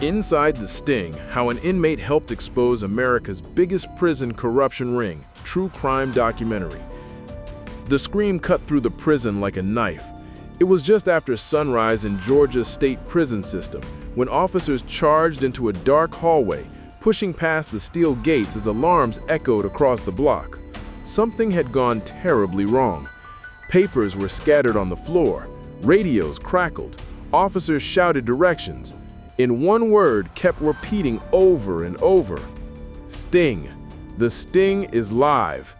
Inside the Sting, how an inmate helped expose America's biggest prison corruption ring, true crime documentary. The scream cut through the prison like a knife. It was just after sunrise in Georgia's state prison system, when officers charged into a dark hallway, pushing past the steel gates as alarms echoed across the block. Something had gone terribly wrong. Papers were scattered on the floor, radios crackled, officers shouted directions. In one word kept repeating over and over. Sting. The Sting is live.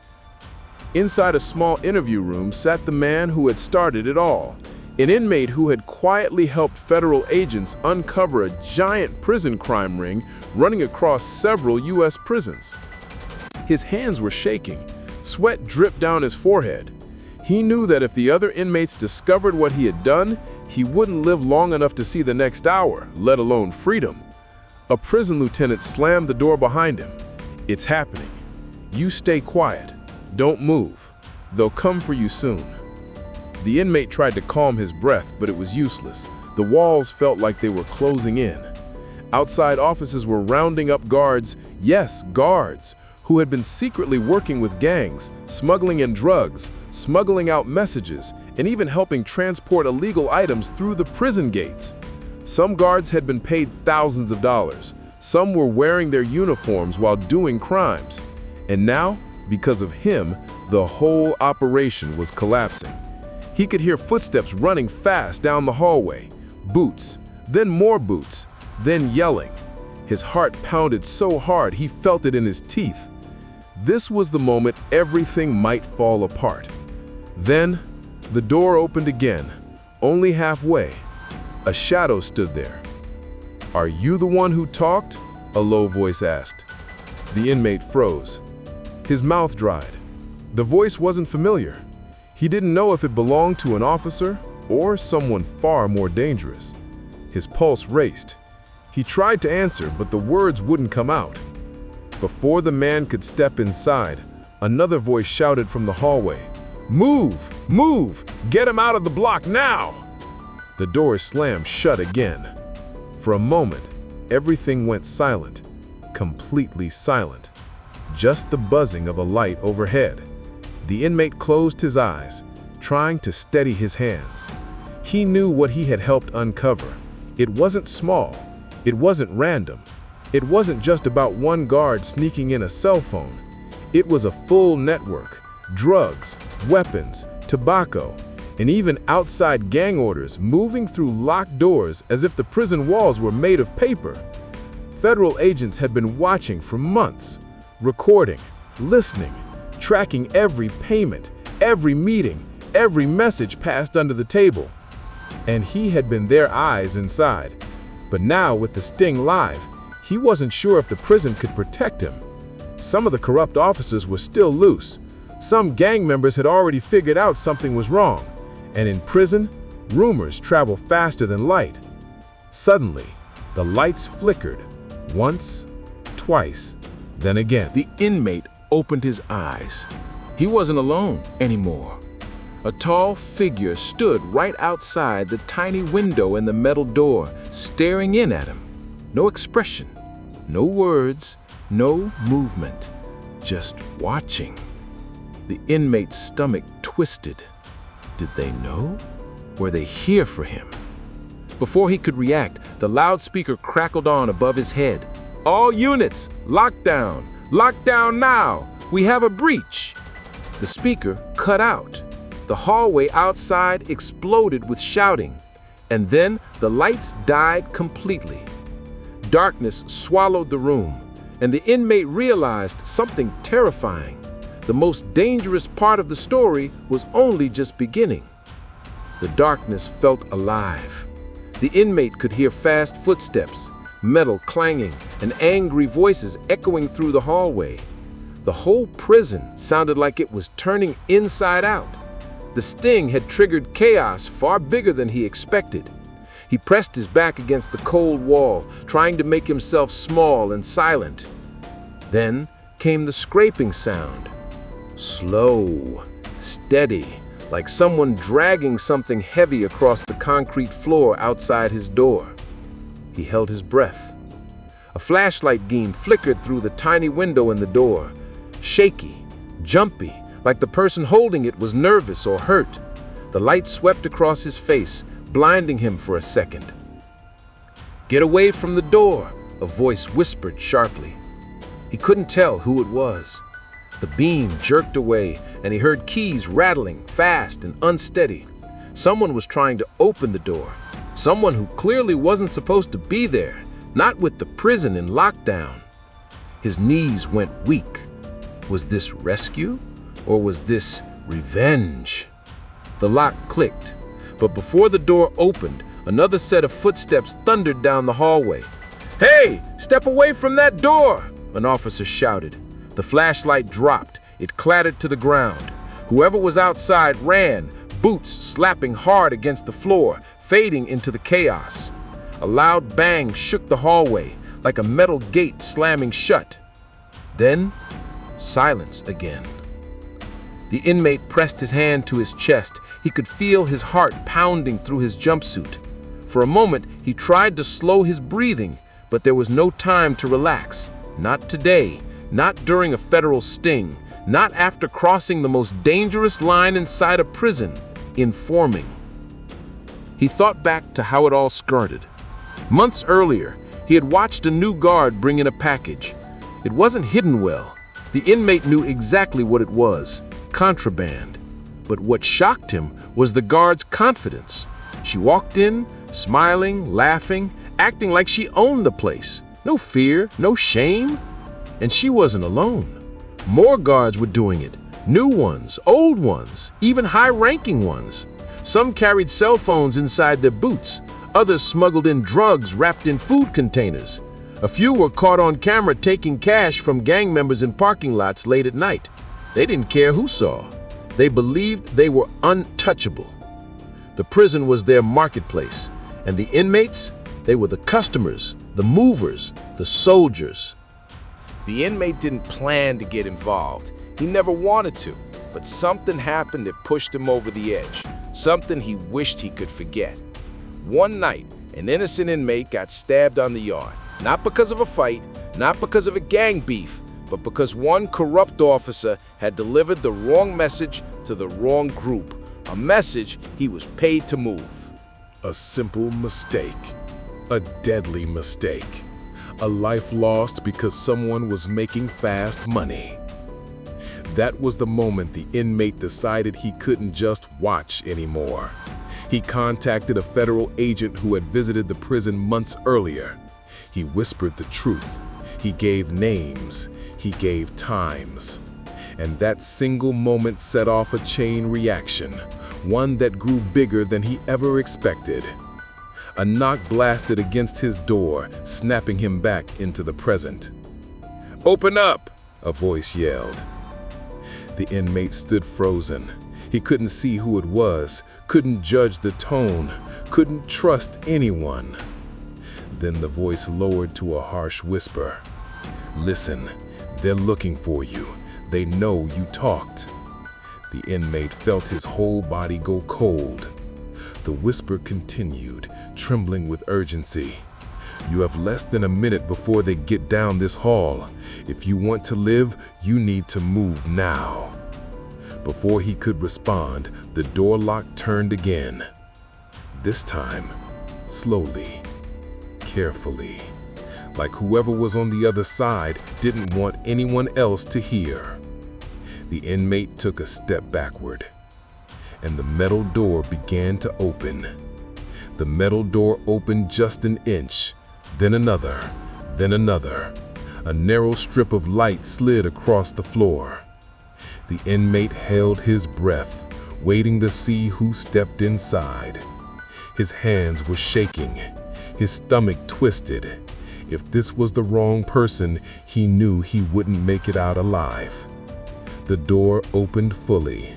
Inside a small interview room sat the man who had started it all, an inmate who had quietly helped federal agents uncover a giant prison crime ring running across several U.S. prisons. His hands were shaking, sweat dripped down his forehead. He knew that if the other inmates discovered what he had done, he wouldn't live long enough to see the next hour, let alone freedom. A prison lieutenant slammed the door behind him. "It's happening. You stay quiet. Don't move. They'll come for you soon." The inmate tried to calm his breath, but it was useless. The walls felt like they were closing in. Outside officers were rounding up guards, yes, guards, who had been secretly working with gangs, smuggling in drugs, smuggling out messages, and even helping transport illegal items through the prison gates. Some guards had been paid thousands of dollars. Some were wearing their uniforms while doing crimes. And now, because of him, the whole operation was collapsing. He could hear footsteps running fast down the hallway. Boots, then more boots, then yelling. His heart pounded so hard he felt it in his teeth. This was the moment everything might fall apart. Then, the door opened again, only halfway. A shadow stood there. "Are you the one who talked?" a low voice asked. The inmate froze. His mouth dried. The voice wasn't familiar. He didn't know if it belonged to an officer or someone far more dangerous. His pulse raced. He tried to answer, but the words wouldn't come out. Before the man could step inside, another voice shouted from the hallway, "Move! Move! Get him out of the block now!" The door slammed shut again. For a moment, everything went silent, completely silent. Just the buzzing of a light overhead. The inmate closed his eyes, trying to steady his hands. He knew what he had helped uncover. It wasn't small. It wasn't random. It wasn't just about one guard sneaking in a cell phone. It was a full network. Drugs, weapons, tobacco, and even outside gang orders moving through locked doors as if the prison walls were made of paper. Federal agents had been watching for months, recording, listening, tracking every payment, every meeting, every message passed under the table. And he had been their eyes inside. But now, with the Sting live, he wasn't sure if the prison could protect him. Some of the corrupt officers were still loose. Some gang members had already figured out something was wrong. And in prison, rumors travel faster than light. Suddenly, the lights flickered. Once, twice, then again. The inmate opened his eyes. He wasn't alone anymore. A tall figure stood right outside the tiny window in the metal door, staring in at him. No expression, no words, no movement, just watching. The inmate's stomach twisted. Did they know? Were they here for him? Before he could react, the loudspeaker crackled on above his head. "All units, lockdown! Lockdown now! We have a breach!" The speaker cut out. The hallway outside exploded with shouting, and then the lights died completely. Darkness swallowed the room, and the inmate realized something terrifying. The most dangerous part of the story was only just beginning. The darkness felt alive. The inmate could hear fast footsteps, metal clanging, and angry voices echoing through the hallway. The whole prison sounded like it was turning inside out. The Sting had triggered chaos far bigger than he expected. He pressed his back against the cold wall, trying to make himself small and silent. Then came the scraping sound. Slow, steady, like someone dragging something heavy across the concrete floor outside his door. He held his breath. A flashlight beam flickered through the tiny window in the door, shaky, jumpy, like the person holding it was nervous or hurt. The light swept across his face, blinding him for a second. "Get away from the door," a voice whispered sharply. He couldn't tell who it was. The beam jerked away, and he heard keys rattling, fast and unsteady. Someone was trying to open the door. Someone who clearly wasn't supposed to be there, not with the prison in lockdown. His knees went weak. Was this rescue, or was this revenge? The lock clicked, but before the door opened, another set of footsteps thundered down the hallway. "Hey, step away from that door!" an officer shouted. The flashlight dropped. It clattered to the ground. Whoever was outside ran, boots slapping hard against the floor, fading into the chaos. A loud bang shook the hallway, like a metal gate slamming shut. Then, silence again. The inmate pressed his hand to his chest. He could feel his heart pounding through his jumpsuit. For a moment, he tried to slow his breathing, but there was no time to relax. Not today, not during a federal sting, not after crossing the most dangerous line inside a prison, informing. He thought back to how it all started. Months earlier, he had watched a new guard bring in a package. It wasn't hidden well. The inmate knew exactly what it was, contraband. But what shocked him was the guard's confidence. She walked in, smiling, laughing, acting like she owned the place. No fear, no shame. And she wasn't alone. More guards were doing it. New ones, old ones, even high-ranking ones. Some carried cell phones inside their boots. Others smuggled in drugs wrapped in food containers. A few were caught on camera taking cash from gang members in parking lots late at night. They didn't care who saw. They believed they were untouchable. The prison was their marketplace, and the inmates, they were the customers, the movers, the soldiers. The inmate didn't plan to get involved. He never wanted to, but something happened that pushed him over the edge, something he wished he could forget. One night, an innocent inmate got stabbed on the yard, not because of a fight, not because of a gang beef, but because one corrupt officer had delivered the wrong message to the wrong group, a message he was paid to move. A simple mistake. A deadly mistake. A life lost because someone was making fast money. That was the moment the inmate decided he couldn't just watch anymore. He contacted a federal agent who had visited the prison months earlier. He whispered the truth. He gave names. He gave times. And that single moment set off a chain reaction, one that grew bigger than he ever expected. A knock blasted against his door, snapping him back into the present. "Open up!" a voice yelled. The inmate stood frozen. He couldn't see who it was, couldn't judge the tone, couldn't trust anyone. Then the voice lowered to a harsh whisper. "Listen, they're looking for you. They know you talked." The inmate felt his whole body go cold. The whisper continued, trembling with urgency. "You have less than a minute before they get down this hall. If you want to live, you need to move now." Before he could respond, the door lock turned again. This time, slowly, carefully, like whoever was on the other side didn't want anyone else to hear. The inmate took a step backward, and the metal door began to open. The metal door opened just an inch, then another, then another. A narrow strip of light slid across the floor. The inmate held his breath, waiting to see who stepped inside. His hands were shaking, his stomach twisted. If this was the wrong person, he knew he wouldn't make it out alive. The door opened fully.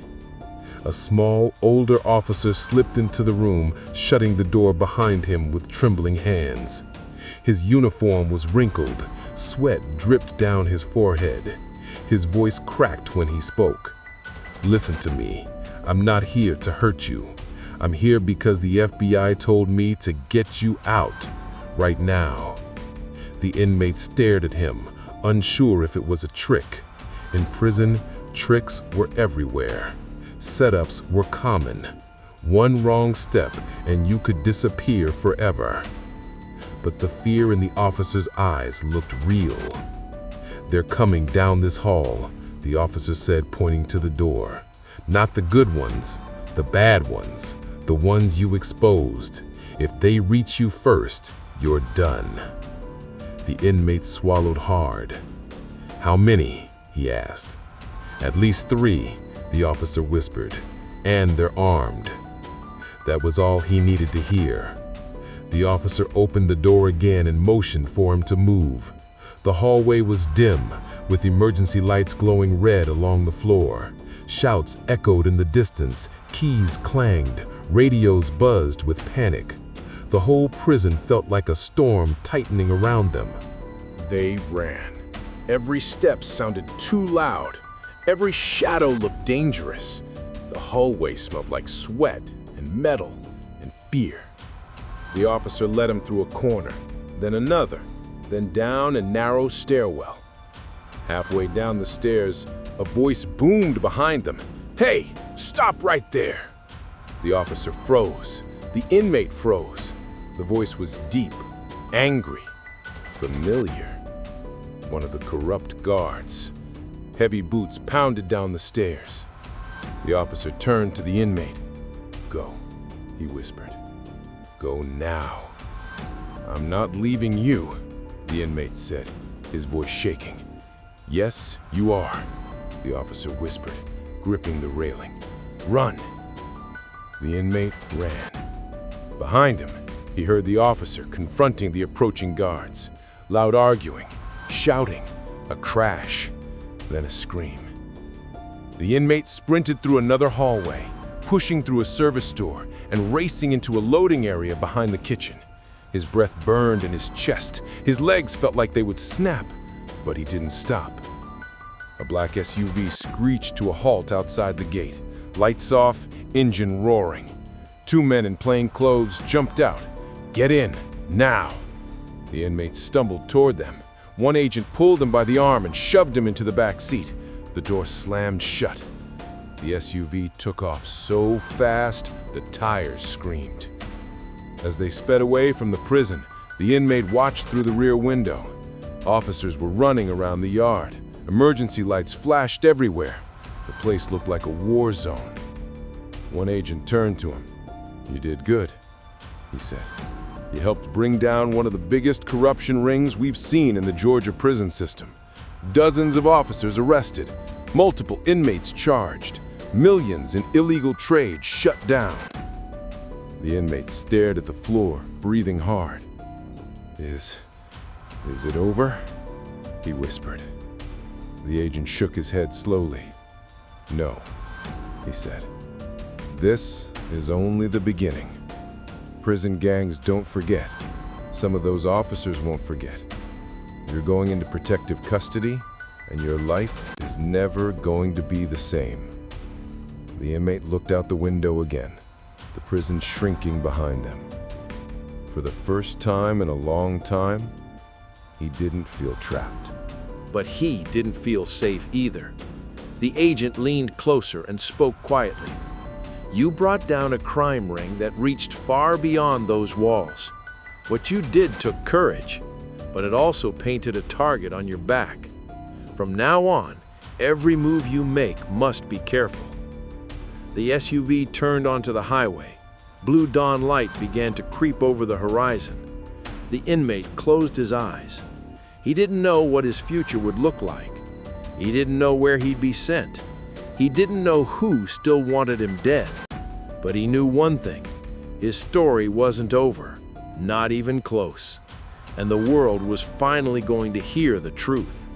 A small, older officer slipped into the room, shutting the door behind him with trembling hands. His uniform was wrinkled, sweat dripped down his forehead. His voice cracked when he spoke. "Listen to me. I'm not here to hurt you. I'm here because the FBI told me to get you out right now. The inmate stared at him, unsure if it was a trick. In prison, tricks were everywhere. Setups were common. One wrong step and you could disappear forever. But the fear in the officer's eyes looked real. "They're coming down this hall," the officer said, pointing to the door. "Not the good ones, the bad ones, the ones you exposed. If they reach you first, you're done." The inmate swallowed hard. "How many?" he asked. "At least 3, the officer whispered, "and they're armed." That was all he needed to hear. The officer opened the door again and motioned for him to move. The hallway was dim, with emergency lights glowing red along the floor. Shouts echoed in the distance, keys clanged, radios buzzed with panic. The whole prison felt like a storm tightening around them. They ran. Every step sounded too loud. Every shadow looked dangerous. The hallway smelled like sweat and metal and fear. The officer led him through a corner, then another, then down a narrow stairwell. Halfway down the stairs, a voice boomed behind them. "Hey, stop right there!" The officer froze. The inmate froze. The voice was deep, angry, familiar. One of the corrupt guards. Heavy boots pounded down the stairs. The officer turned to the inmate. "Go," he whispered. "Go now." "I'm not leaving you," the inmate said, his voice shaking. "Yes, you are," the officer whispered, gripping the railing. "Run." The inmate ran. Behind him, he heard the officer confronting the approaching guards. Loud arguing, shouting, a crash, then a scream. The inmate sprinted through another hallway, pushing through a service door and racing into a loading area behind the kitchen. His breath burned in his chest. His legs felt like they would snap, but he didn't stop. A black SUV screeched to a halt outside the gate. Lights off, engine roaring. 2 men in plain clothes jumped out. "Get in, now!" The inmate stumbled toward them. One agent pulled him by the arm and shoved him into the back seat. The door slammed shut. The SUV took off so fast, the tires screamed. As they sped away from the prison, the inmate watched through the rear window. Officers were running around the yard. Emergency lights flashed everywhere. The place looked like a war zone. One agent turned to him. "You did good," he said. "You helped bring down one of the biggest corruption rings we've seen in the Georgia prison system. Dozens of officers arrested, multiple inmates charged, millions in illegal trade shut down." The inmate stared at the floor, breathing hard. Is it over?" he whispered. The agent shook his head slowly. "No," he said. "This is only the beginning. Prison gangs don't forget. Some of those officers won't forget. You're going into protective custody, and your life is never going to be the same." The inmate looked out the window again, the prison shrinking behind them. For the first time in a long time, he didn't feel trapped. But he didn't feel safe either. The agent leaned closer and spoke quietly. "You brought down a crime ring that reached far beyond those walls. What you did took courage, but it also painted a target on your back. From now on, every move you make must be careful." The SUV turned onto the highway. Blue dawn light began to creep over the horizon. The inmate closed his eyes. He didn't know what his future would look like. He didn't know where he'd be sent. He didn't know who still wanted him dead. But he knew one thing. His story wasn't over, not even close. And the world was finally going to hear the truth.